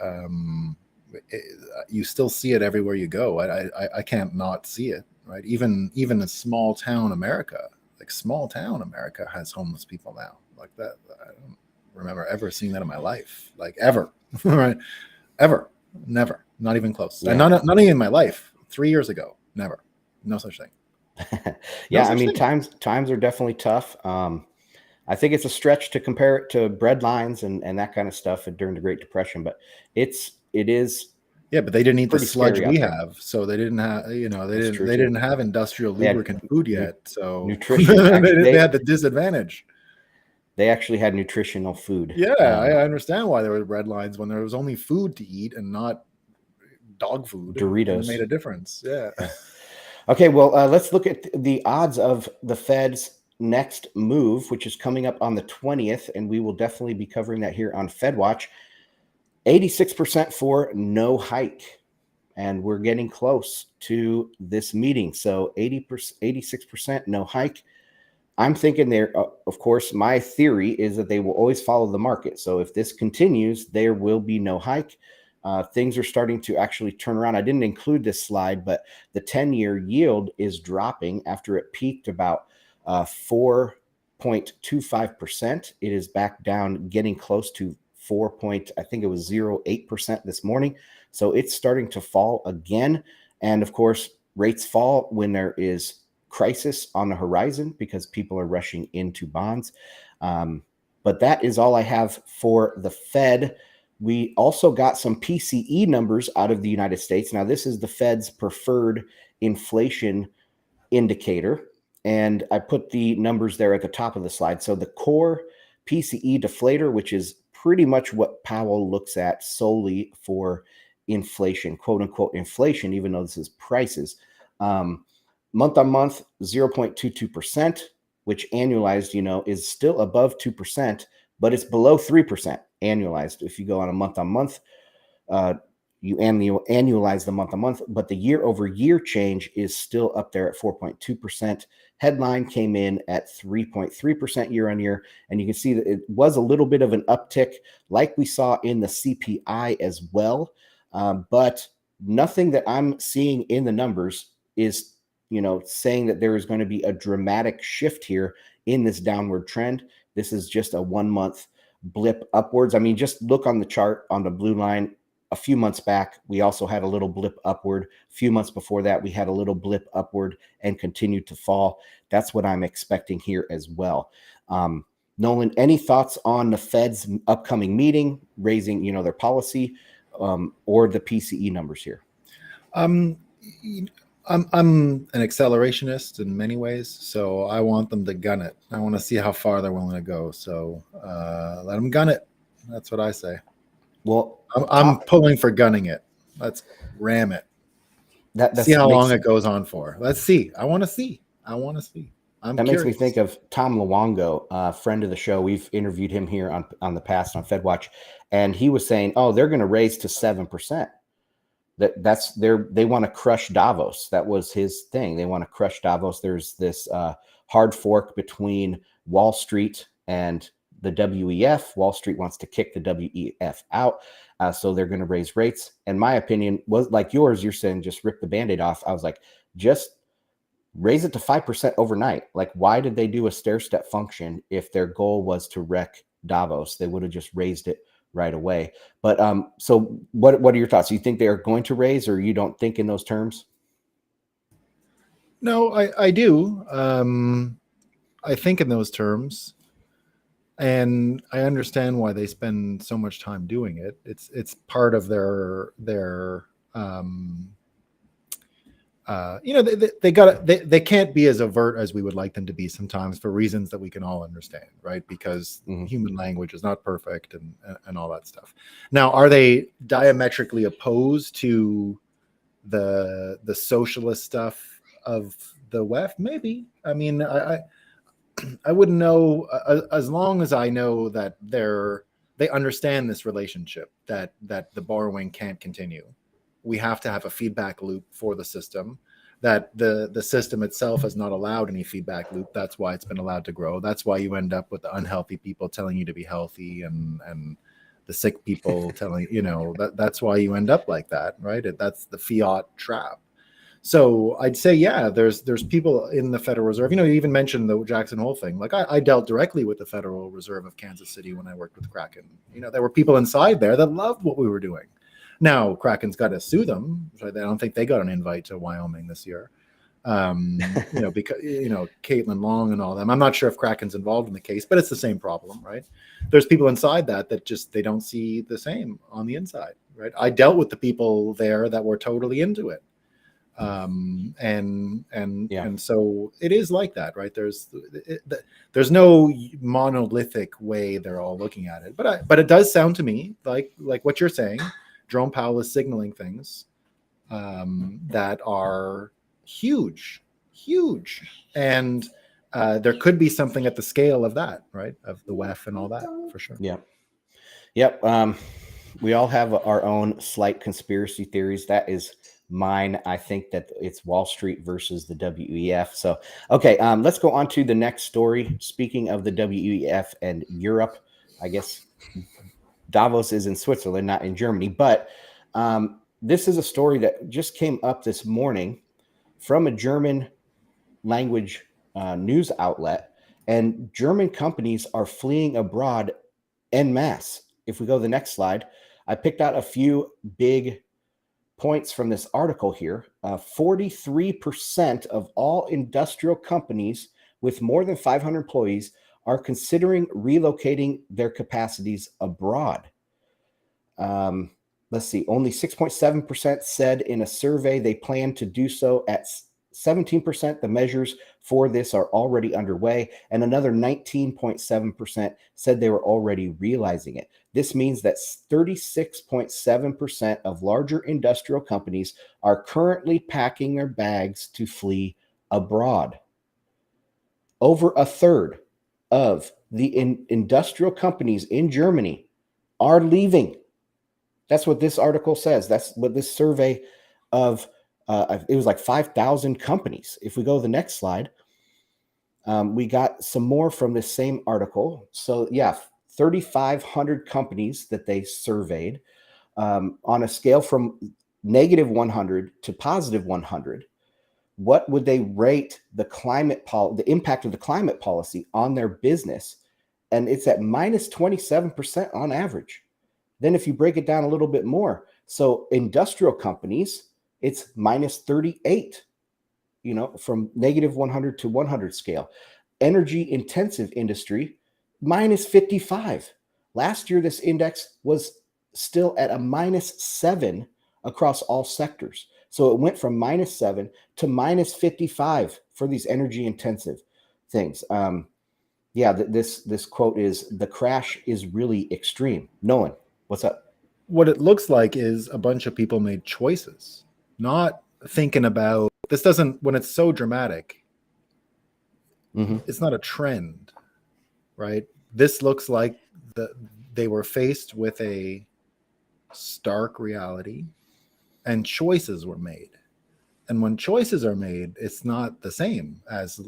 You still see it everywhere you go. I can't not see it, right? Even in small town America has homeless people now, like that. I don't remember ever seeing that in my life, like ever. Right? Ever, never, not even close. Yeah. Not even in my life. 3 years ago, never, no such thing. I mean, times are definitely tough. I think it's a stretch to compare it to bread lines and that kind of stuff during the Great Depression, but it is. Yeah, but they didn't eat the sludge we have, so they didn't have. They didn't have industrial lubricant food yet, so nutrition. they had the disadvantage. They actually had nutritional food. Yeah, I understand why there were bread lines when there was only food to eat and not dog food. Doritos. It made a difference. Yeah. Okay, well, let's look at the odds of the Fed's next move, which is coming up on the 20th, and we will definitely be covering that here on FedWatch. 86% for no hike, and we're getting close to this meeting. So 86% no hike. I'm thinking there, of course, my theory is that they will always follow the market. So if this continues, there will be no hike. Things are starting to actually turn around. I didn't include this slide, but the 10-year yield is dropping after it peaked about 4.25%. It is back down, getting close to 0.08% this morning. So it's starting to fall again. And of course, rates fall when there is crisis on the horizon because people are rushing into bonds. But that is all I have for the Fed. We also got some PCE numbers out of the United States. Now, this is the Fed's preferred inflation indicator, and I put the numbers there at the top of the slide. So the core PCE deflator, which is pretty much what Powell looks at solely for inflation, quote unquote inflation, even though this is prices. Month on month, 0.22%, which annualized, is still above 2%, but it's below 3% annualized. If you go on a month on month, you annualize the month on month, but the year over year change is still up there at 4.2%. Headline came in at 3.3% year on year. And you can see that it was a little bit of an uptick like we saw in the CPI as well. But nothing that I'm seeing in the numbers is saying that there is going to be a dramatic shift here in this downward trend. This is just a 1 month blip upwards. I mean, just look on the chart on the blue line. A few months back, we also had a little blip upward. A few months before that, we had a little blip upward and continued to fall. That's what I'm expecting here as well. Nolan, any thoughts on the Fed's upcoming meeting, raising, their policy, or the PCE numbers here? Um, I'm an accelerationist in many ways, so I want them to gun it. I want to see how far they're willing to go. So let them gun it. That's what I say. Well, I'm pulling for gunning it. Let's ram it. See how long it goes on for. Let's see. I want to see. I'm That curious. makes me think of Tom Luongo, friend of the show. We've interviewed him here on the past on FedWatch, and he was saying, "Oh, they're going to raise to 7%. They want to crush Davos." That was his thing. They want to crush Davos. There's this hard fork between Wall Street and the WEF. Wall Street wants to kick the WEF out, so they're going to raise rates. And my opinion was like yours. You're saying just rip the Band-Aid off. I was like, just raise it to 5% overnight. Like, why did they do a stair-step function if their goal was to wreck Davos? They would have just raised it right away. But so what are your thoughts? Do you think they are going to raise, or you don't think in those terms? No, I do. I think in those terms, and I understand why they spend so much time doing it. It's part of their they can't be as overt as we would like them to be sometimes for reasons that we can all understand, right? Because human language is not perfect and all that stuff. Now, are they diametrically opposed to the socialist stuff of the WEF? Maybe. I mean, I wouldn't know, as long as I know that they understand this relationship, that the borrowing can't continue. We have to have a feedback loop for the system, that the system itself has not allowed any feedback loop. That's why it's been allowed to grow. That's why you end up with the unhealthy people telling you to be healthy and the sick people telling, that's why you end up like that, right? That's the fiat trap. So I'd say, yeah, there's people in the Federal Reserve. You even mentioned the Jackson Hole thing. Like I dealt directly with the Federal Reserve of Kansas City when I worked with Kraken. There were people inside there that loved what we were doing. Now Kraken's got to sue them. I don't think they got an invite to Wyoming this year. Because Caitlin Long and all them. I'm not sure if Kraken's involved in the case, but it's the same problem, right? There's people inside that just they don't see the same on the inside, right? I dealt with the people there that were totally into it. And so it is like that, right? There's no monolithic way they're all looking at it, but it does sound to me like what you're saying. Jerome Powell is signaling things that are huge, and there could be something at the scale of that, right? Of the WEF and all that, for sure. Yep. We all have our own slight conspiracy theories. That is mine. I think that it's Wall Street versus the WEF. So, okay, let's go on to the next story. Speaking of the WEF and Europe, I guess Davos is in Switzerland, not in Germany. But this is a story that just came up this morning from a German language news outlet. And German companies are fleeing abroad en masse. If we go to the next slide, I picked out a few big points from this article here. 43% of all industrial companies with more than 500 employees are considering relocating their capacities abroad. Let's see, only 6.7% said in a survey they plan to do so. At 17%, the measures for this are already underway, and another 19.7% said they were already realizing it. This means that 36.7% of larger industrial companies are currently packing their bags to flee abroad. Over a third of the industrial companies in Germany are leaving. That's what this article says. That's what this survey of it was like 5,000 companies. If we go to the next slide, we got some more from this same article. So yeah, 3,500 companies that they surveyed on a scale from negative 100 to positive 100. What would they rate the impact of the climate policy on their business? And it's at minus 27% on average. Then if you break it down a little bit more, so industrial companies, it's minus 38, from negative 100 to 100 scale. Energy intensive industry, minus 55. Last year, this index was still at a minus 7 across all sectors. So it went from -7 to -55 for these energy intensive things. This quote is, the crash is really extreme. Nolan, what's up? What it looks like is a bunch of people made choices, not thinking about this. Doesn't, when it's so dramatic, it's not a trend, right? This looks like they were faced with a stark reality and choices were made. And when choices are made, it's not the same as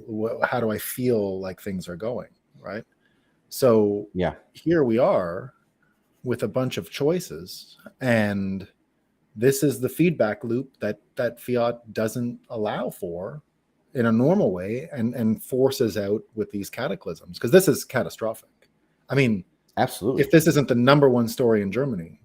how do I feel like things are going, right? So here we are with a bunch of choices, and this is the feedback loop that fiat doesn't allow for in a normal way, and forces out with these cataclysms, because this is catastrophic. I mean, absolutely. If this isn't the number one story in Germany,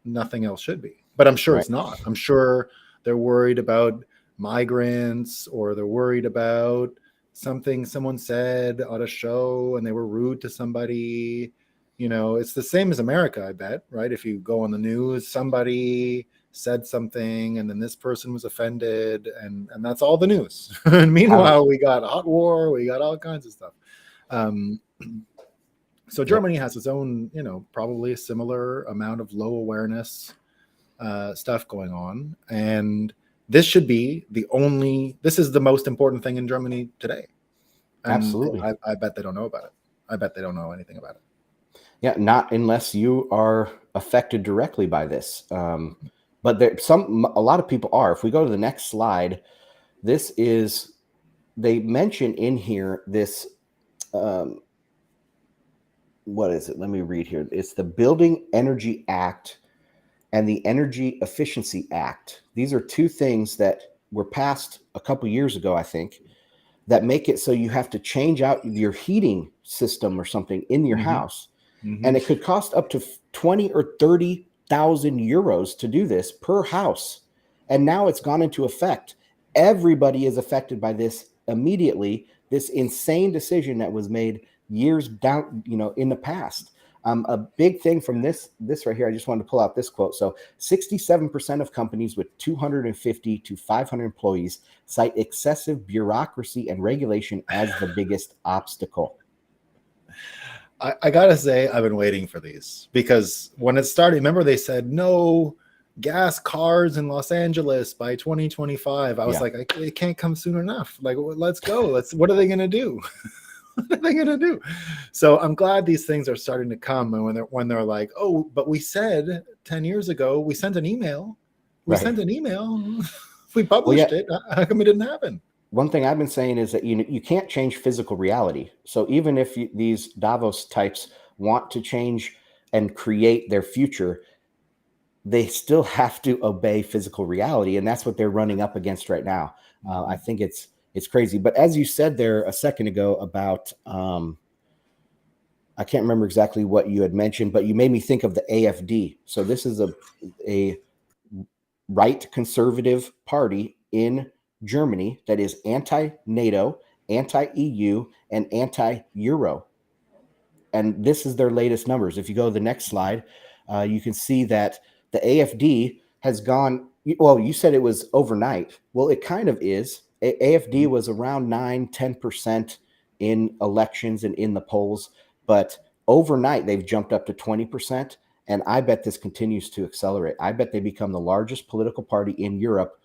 nothing else should be. But I'm sure it's not. I'm sure they're worried about migrants, or they're worried about something someone said on a show and they were rude to somebody. You know, it's the same as America, I bet, right? If you go on the news, somebody said something and then this person was offended, and that's all the news. And meanwhile, we got hot war, we got all kinds of stuff. So Germany has its own, probably a similar amount of low awareness stuff going on. And this should be this is the most important thing in Germany today. And absolutely. I bet they don't know about it. I bet they don't know anything about it. Yeah, not unless you are affected directly by this. But a lot of people are. If we go to the next slide, they mention in here this, what is it? Let me read here. It's the Building Energy Act and the Energy Efficiency Act. These are two things that were passed a couple years ago, I think, that make it so you have to change out your heating system or something in your house. And it could cost up to 20 or 30,000 euros to do this per house. And now it's gone into effect. Everybody is affected by this immediately. This insane decision that was made years down, in the past. A big thing from this right here, I just wanted to pull out this quote. So 67% of companies with 250 to 500 employees cite excessive bureaucracy and regulation as the biggest obstacle. I gotta say, I've been waiting for these, because when it started, remember they said no gas cars in Los Angeles by 2025. I was like, it can't come soon enough. Like, let's go. What are they going to do? What are they going to do? So I'm glad these things are starting to come. And when they're like, oh, but we said 10 years ago, we sent an email. We published it. How come it didn't happen? One thing I've been saying is that you can't change physical reality. So even if these Davos types want to change and create their future, they still have to obey physical reality. And that's what they're running up against right now. I think it's crazy. But as you said there a second ago about, I can't remember exactly what you had mentioned, but you made me think of the AfD. So this is a right conservative party in Germany that is anti-NATO, anti-EU, and anti-Euro. And this is their latest numbers. If you go to the next slide, you can see that the AfD has gone, well, you said it was overnight. Well, it kind of is. AfD was around 9-10% in elections and in the polls, but overnight they've jumped up to 20%. And I bet this continues to accelerate. I bet they become the largest political party in Europe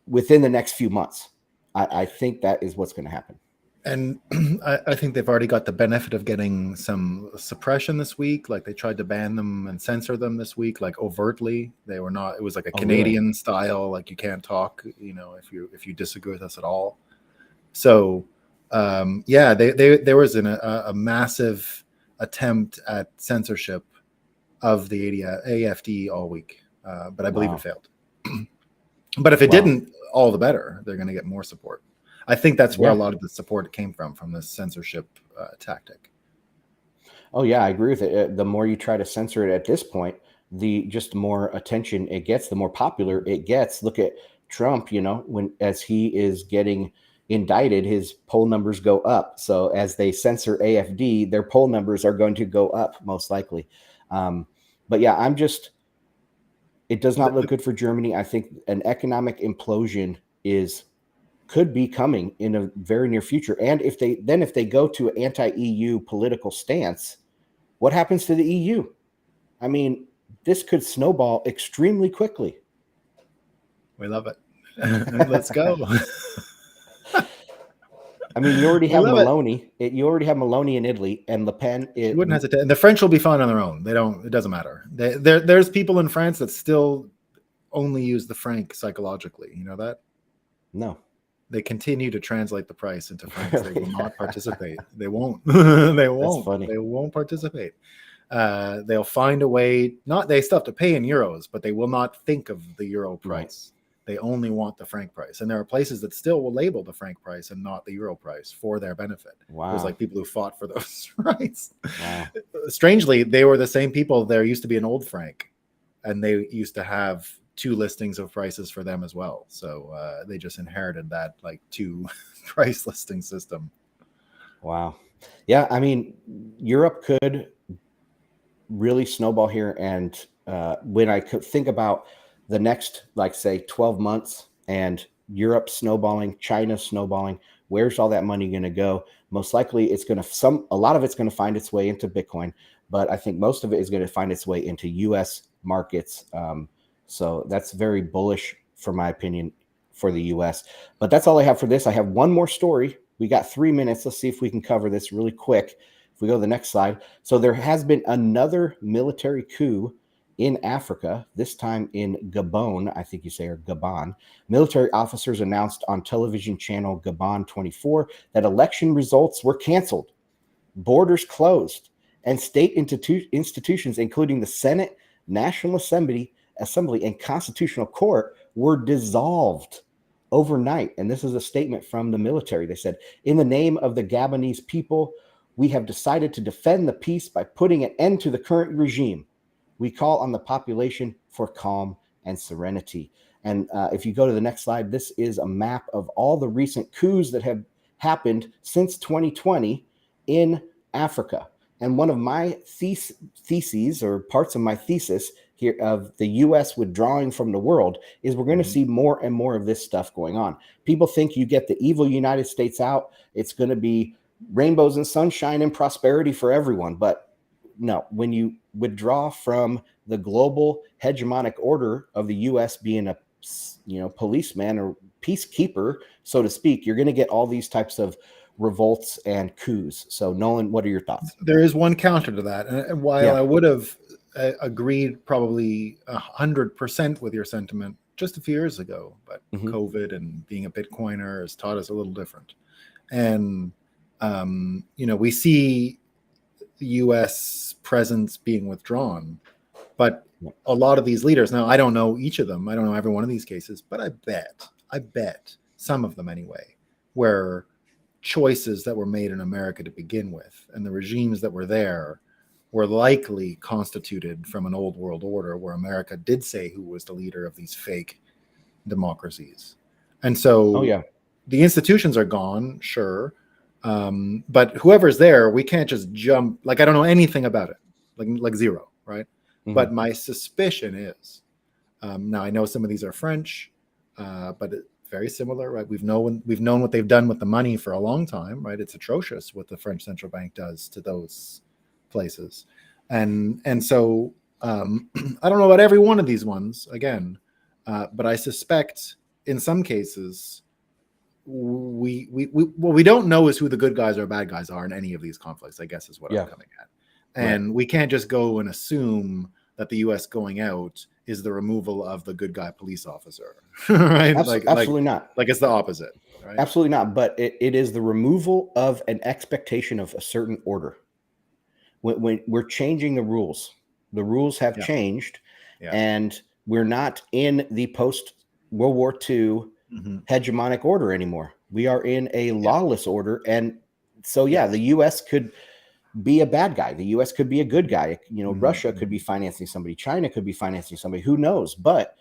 within the next few months. I think that is what's going to happen. And I think they've already got the benefit of getting some suppression this week. Like they tried to ban them and censor them this week, like overtly. They were not. It was like a Canadian style, like you can't talk, if you disagree with us at all. So there was a massive attempt at censorship of the AfD all week, but I believe it failed. But if it didn't, all the better. They're going to get more support. I think that's where a lot of the support came from this censorship tactic. Oh, yeah, I agree with it. The more you try to censor it at this point, the just more attention it gets, the more popular it gets. Look at Trump, as he is getting indicted, his poll numbers go up. So as they censor AfD, their poll numbers are going to go up most likely. But yeah, It does not look good for Germany. I think an economic implosion could be coming in a very near future. And if they go to an anti-EU political stance, what happens to the EU? I mean, this could snowball extremely quickly. We love it. Let's go. I mean, you already have Meloni. You already have Meloni in Italy, and Le Pen. You wouldn't hesitate. And the French will be fine on their own. It doesn't matter. There's people in France that still only use the franc psychologically. You know that? No. They continue to translate the price into francs. They will not participate. They won't. They won't. That's funny. They won't participate. They'll find a way. They still have to pay in euros, but they will not think of the euro price. Right. They only want the franc price. And there are places that still will label the franc price and not the euro price for their benefit. Wow. There's like people who fought for those rights. Wow. Strangely, they were the same people. There used to be an old franc, and they used to have 2 listings of prices for them as well. So they just inherited that like 2 price listing system. Wow. Yeah. I mean, Europe could really snowball here. And when I could think about the next, like, say 12 months and Europe snowballing, China snowballing, where's all that money going to go? Most likely a lot of it's going to find its way into Bitcoin, but I think most of it is going to find its way into US markets. So that's very bullish, for my opinion, for the US. But that's all I have for this. I have one more story. We got 3 minutes. Let's see if we can cover this really quick. If we go to the next slide. So there has been another military coup in Africa, this time in Gabon, I think you say, or Gabon. Military officers announced on television channel Gabon 24 that election results were canceled, borders closed, and state institutions, including the Senate, National Assembly, and Constitutional Court, were dissolved overnight. And this is a statement from the military. They said, "In the name of the Gabonese people, we have decided to defend the peace by putting an end to the current regime. We call on the population for calm and serenity." And if you go to the next slide, this is a map of all the recent coups that have happened since 2020 in Africa. And one of my theses, or parts of my thesis here of the U.S. withdrawing from the world, is we're going to see more and more of this stuff going on. People think you get the evil United States out, it's going to be rainbows and sunshine and prosperity for everyone. But no, when you withdraw from the global hegemonic order of the U.S. being a policeman or peacekeeper, so to speak, you're going to get all these types of revolts and coups. So, Nolan, what are your thoughts? There is one counter to that. And while I would have agreed probably 100% with your sentiment just a few years ago, but COVID and being a Bitcoiner has taught us a little different. And, we see the U.S. presence being withdrawn, but a lot of these leaders, now I don't know each of them, I don't know every one of these cases, but I bet some of them anyway, were choices that were made in America to begin with, and the regimes that were there were likely constituted from an old world order where America did say who was the leader of these fake democracies. And so the institutions are gone, sure. But whoever's there, we can't just jump. Like, I don't know anything about it, like zero, right? But my suspicion is, now I know some of these are French, but very similar, right? We've known what they've done with the money for a long time, right? It's atrocious what the French central bank does to those places, and so I don't know about every one of these ones again, but I suspect in some cases what we don't know is who the good guys or bad guys are in any of these conflicts, I guess is what I'm coming at. And we can't just go and assume that the U.S. going out is the removal of the good guy police officer, right? Absolutely not. Like it's the opposite, right? Absolutely not. But it is the removal of an expectation of a certain order. When we're changing the rules have changed, and we're not in the post-World War II hegemonic order anymore. We are in a lawless order. And so, the U.S. could be a bad guy. The U.S. could be a good guy. Russia could be financing somebody. China could be financing somebody. Who knows? But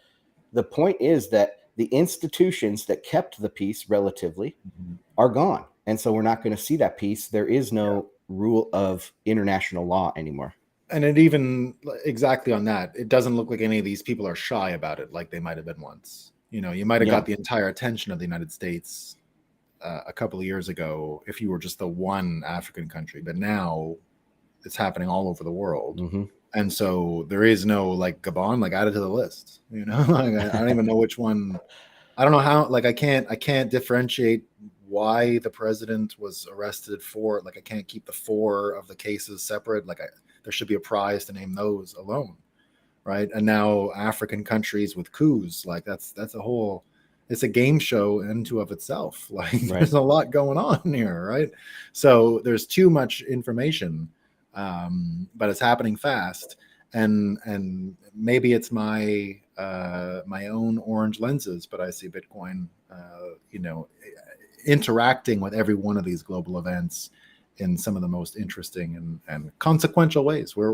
the point is that the institutions that kept the peace relatively are gone. And so we're not going to see that peace. There is no rule of international law anymore. And it even exactly on that, it doesn't look like any of these people are shy about it like they might have been once. You know, you might have got the entire attention of the United States a couple of years ago if you were just the one African country, but now it's happening all over the world. And so there is no like Gabon, like add it to the list, you know. Like, I don't even know which one. I don't know how, like I can't differentiate why the president was arrested for, like I can't keep the 4 of the cases separate. Like there should be a prize to name those alone, right? And now African countries with coups, like that's a whole, it's a game show into of itself. Like there's a lot going on here, right? So there's too much information, but it's happening fast, and maybe it's my my own orange lenses, but I see Bitcoin, you know, interacting with every one of these global events in some of the most interesting and consequential ways. We're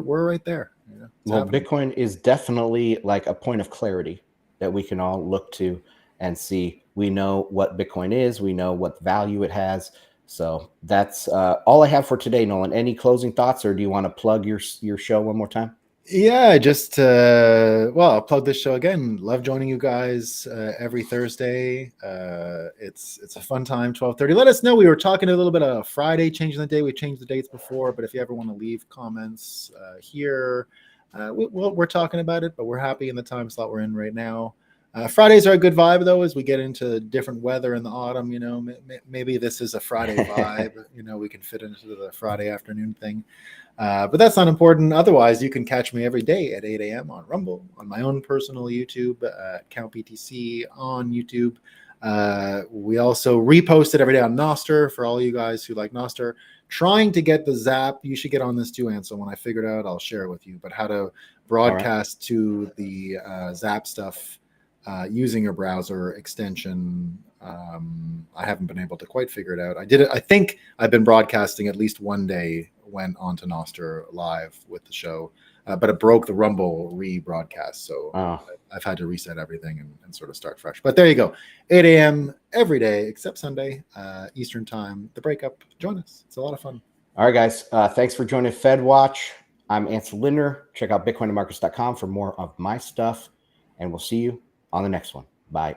right there. You know, well, happening. Bitcoin is definitely like a point of clarity that we can all look to and see. We know what Bitcoin is. We know what value it has. So that's all I have for today, Nolan. Any closing thoughts, or do you want to plug your show one more time? Yeah, just well, I'll plug this show again. Love joining you guys every Thursday. It's a fun time, 12:30. Let us know. We were talking a little bit of Friday, changing the day. We changed the dates before, but if you ever want to leave comments here, we're talking about it, but we're happy in the time slot we're in right now. Fridays are a good vibe, though, as we get into different weather in the autumn. You know, maybe this is a Friday vibe. You know, we can fit into the Friday afternoon thing. But that's not important. Otherwise, you can catch me every day at 8 a.m. on Rumble, on my own personal YouTube, CountBTC on YouTube. We also repost it every day on Nostr for all you guys who like Nostr. Trying to get the Zap. You should get on this too, Ansel. When I figure it out, I'll share it with you. But how to broadcast to the Zap stuff using your browser extension. I haven't been able to quite figure it out. I did it. I think I've been broadcasting at least one day, went onto Nostr live with the show, but it broke the Rumble rebroadcast. So I've had to reset everything and sort of start fresh. But there you go. 8 a.m. every day except Sunday, Eastern time, the breakup. Join us. It's a lot of fun. All right, guys. Thanks for joining Fed Watch. I'm Ansel Lindner. Check out bitcoinandmarkets.com for more of my stuff, and we'll see you on the next one. Bye.